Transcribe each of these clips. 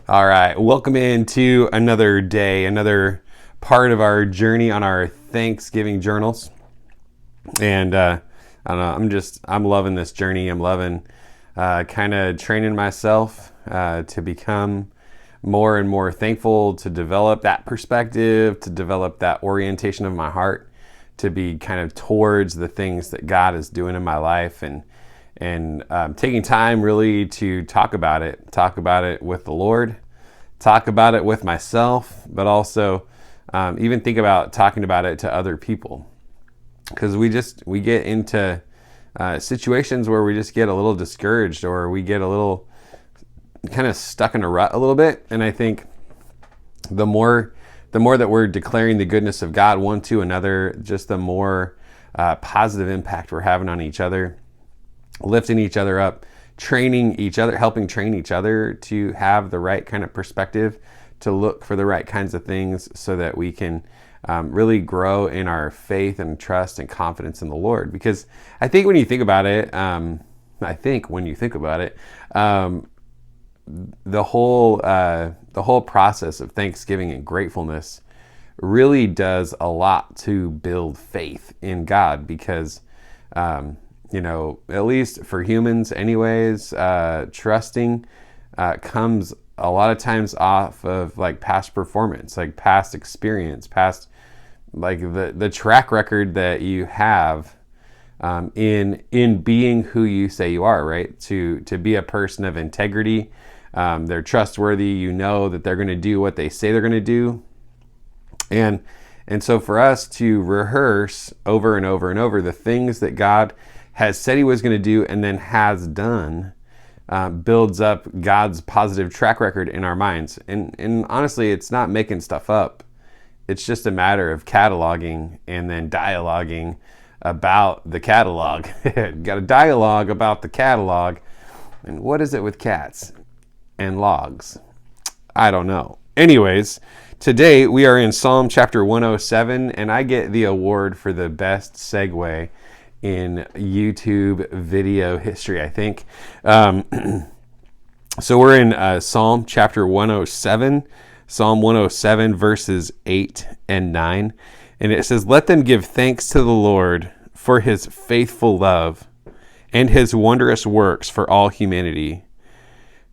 All right, welcome into another day, another part of our journey on our Thanksgiving journals. And I don't know, I'm loving this journey. I'm loving kind of training myself to become more and more thankful, to develop that perspective, to develop that orientation of my heart, to be kind of towards the things that God is doing in my life, and taking time really to talk about it with the Lord, talk about it with myself, but also even think about talking about it to other people, because we get into situations where we just get a little discouraged, or we get a little kind of stuck in a rut a little bit. And I think the more that we're declaring the goodness of God one to another, just the more positive impact we're having on each other, lifting each other up, training each other, helping train each other to have the right kind of perspective, to look for the right kinds of things, so that we can really grow in our faith and trust and confidence in the Lord. Because I think when you think about it, the whole process of Thanksgiving and gratefulness really does a lot to build faith in God, because at least for humans anyways, trusting comes a lot of times off of like past performance, like past experience, past like the track record that you have in being who you say you are, right? To be a person of integrity. They're trustworthy. You know that they're going to do what they say they're going to do. And so for us to rehearse over and over and over the things that God has said he was going to do and then has done, builds up God's positive track record in our minds. And honestly, it's not making stuff up. It's just a matter of cataloging and then dialoguing about the catalog. Got a dialogue about the catalog. And what is it with cats and logs? I don't know. Anyways, today we are in Psalm chapter 107, and I get the award for the best segue in YouTube video history, I think. So we're in Psalm chapter 107, Psalm 107 verses 8 and 9. And it says, "Let them give thanks to the Lord for his faithful love and his wondrous works for all humanity.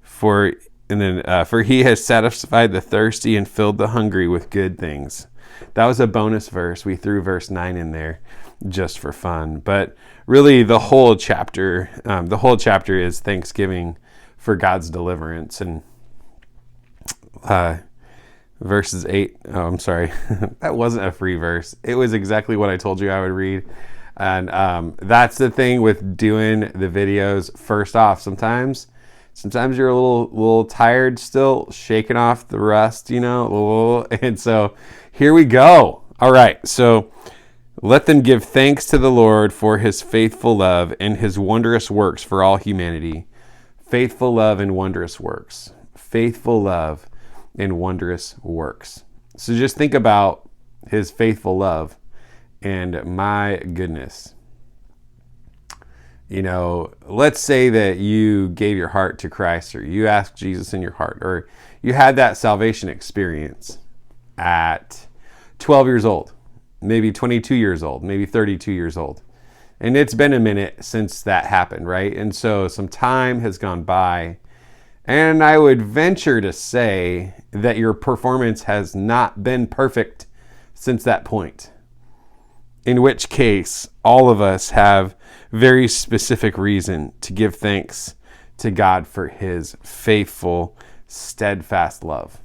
For he has satisfied the thirsty and filled the hungry with good things." That was a bonus verse. We threw verse 9 in there just for fun. But really the whole chapter is thanksgiving for God's deliverance. And verses 8, oh, I'm sorry. That wasn't a free verse. It was exactly what I told you I would read. And that's the thing with doing the videos. First off, sometimes you're a little tired still, shaking off the rust, and so here we go. All right, so let them give thanks to the Lord for his faithful love and his wondrous works for all humanity. Faithful love and wondrous works. Faithful love and wondrous works. So just think about his faithful love, and my goodness. Let's say that you gave your heart to Christ, or you asked Jesus in your heart, or you had that salvation experience at 12 years old, maybe 22 years old, maybe 32 years old. And it's been a minute since that happened, right? And so some time has gone by, and I would venture to say that your performance has not been perfect since that point. In which case, all of us have very specific reason to give thanks to God for his faithful, steadfast love.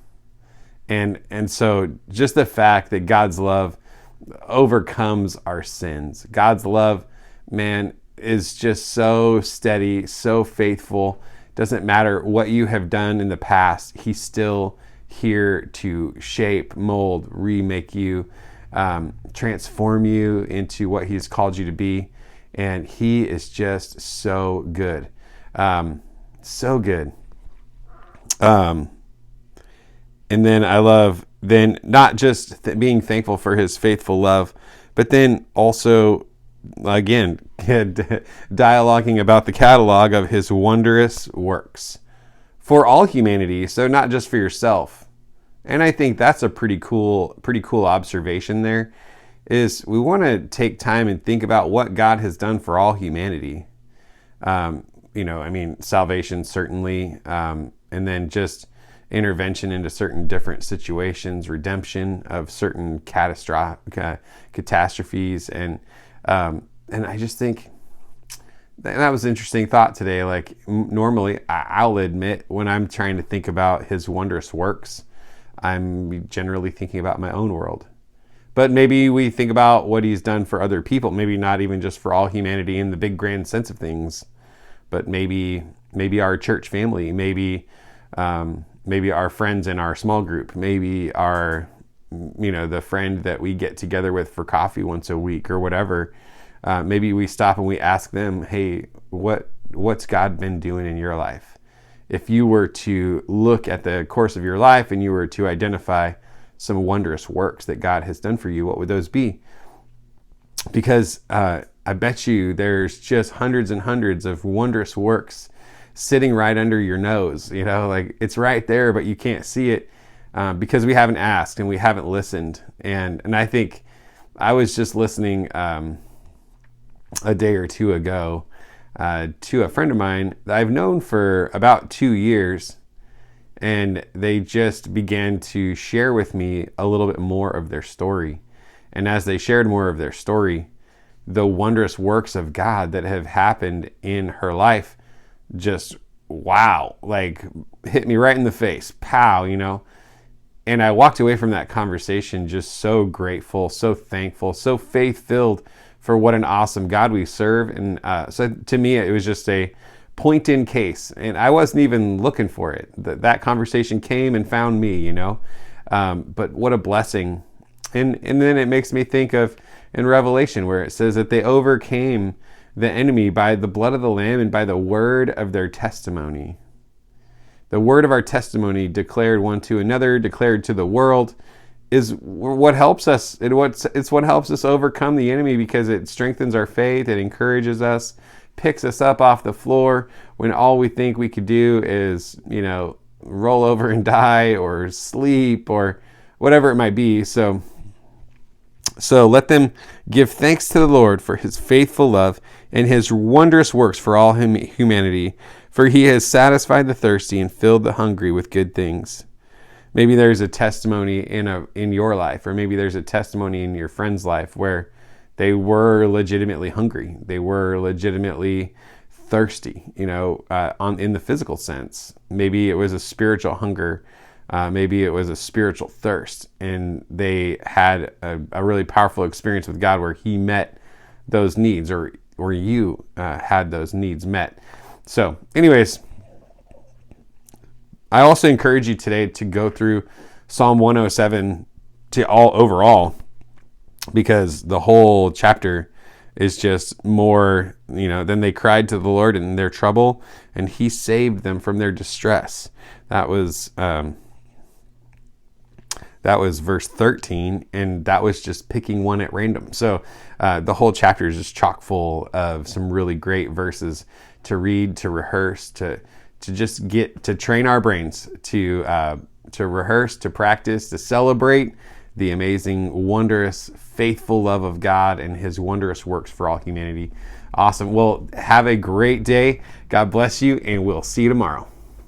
And so just the fact that God's love overcomes our sins. God's love, man, is just so steady, so faithful. Doesn't matter what you have done in the past. He's still here to shape, mold, remake you, transform you into what he's called you to be. And he is just so good. So good. And then I love not just being thankful for his faithful love, but then also, again, dialoguing about the catalog of his wondrous works for all humanity, so not just for yourself. And I think that's a pretty cool observation there, is we want to take time and think about what God has done for all humanity. Salvation certainly, and then just intervention into certain different situations, redemption of certain catastrophes, and I just think that was an interesting thought today. Like, normally, I'll admit, when I'm trying to think about his wondrous works, I'm generally thinking about my own world. But maybe we think about what he's done for other people, maybe not even just for all humanity in the big grand sense of things, but maybe our church family, maybe our friends in our small group, maybe our, the friend that we get together with for coffee once a week or whatever. Maybe we stop and we ask them, hey, what's God been doing in your life? If you were to look at the course of your life and you were to identify some wondrous works that God has done for you, what would those be? Because I bet you there's just hundreds and hundreds of wondrous works sitting right under your nose. Like, it's right there, but you can't see it because we haven't asked and we haven't listened. And I think I was just listening a day or two ago to a friend of mine that I've known for about 2 years. And they just began to share with me a little bit more of their story. And as they shared more of their story, the wondrous works of God that have happened in her life just, wow, like hit me right in the face. Pow, And I walked away from that conversation just so grateful, so thankful, so faith-filled for what an awesome God we serve. And so to me, it was just a point in case, and I wasn't even looking for it. That conversation came and found me, but what a blessing. And then it makes me think of in Revelation, where it says that they overcame the enemy by the blood of the Lamb and by the word of their testimony. The word of our testimony, declared one to another, declared to the world, is what helps us. It's what helps us overcome the enemy, because it strengthens our faith, it encourages us, picks us up off the floor when all we think we could do is, roll over and die or sleep or whatever it might be. So let them give thanks to the Lord for his faithful love and his wondrous works for all humanity, for he has satisfied the thirsty and filled the hungry with good things. Maybe there's a testimony in your life, or maybe there's a testimony in your friend's life where they were legitimately hungry. They were legitimately thirsty, in the physical sense. Maybe it was a spiritual hunger. Maybe it was a spiritual thirst, and they had a really powerful experience with God where he met those needs, or you had those needs met. So anyways, I also encourage you today to go through Psalm 107 overall, because the whole chapter is just more, then they cried to the Lord in their trouble, and he saved them from their distress. That was verse 13, and that was just picking one at random. So the whole chapter is just chock full of some really great verses to read, to rehearse, to just get to train our brains to rehearse, to practice, to celebrate the amazing, wondrous, faithful love of God and his wondrous works for all humanity. Awesome. Well, have a great day. God bless you, and we'll see you tomorrow.